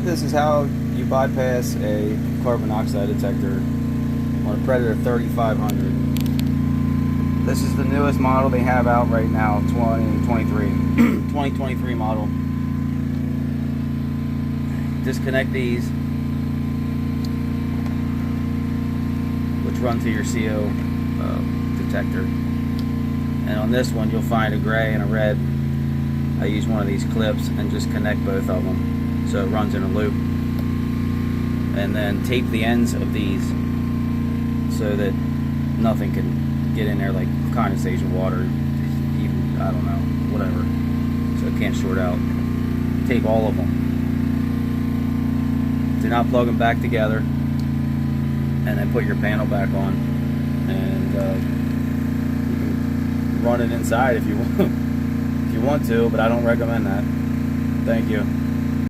This is how you bypass a carbon monoxide detector on a Predator 3500. This is the newest model they have out right now, 2023. 2023 model. Disconnect these, which run to your CO detector. And on this one, you'll find a gray and a red. I use one of these clips and just connect both of them so it runs in a loop. And then tape the ends of these so that nothing can get in there, like condensation water, even, I don't know, whatever, so it can't short out. Tape all of them. Do not plug them back together, and then put your panel back on, and you can run it inside if you want, if you want to, but I don't recommend that. Thank you.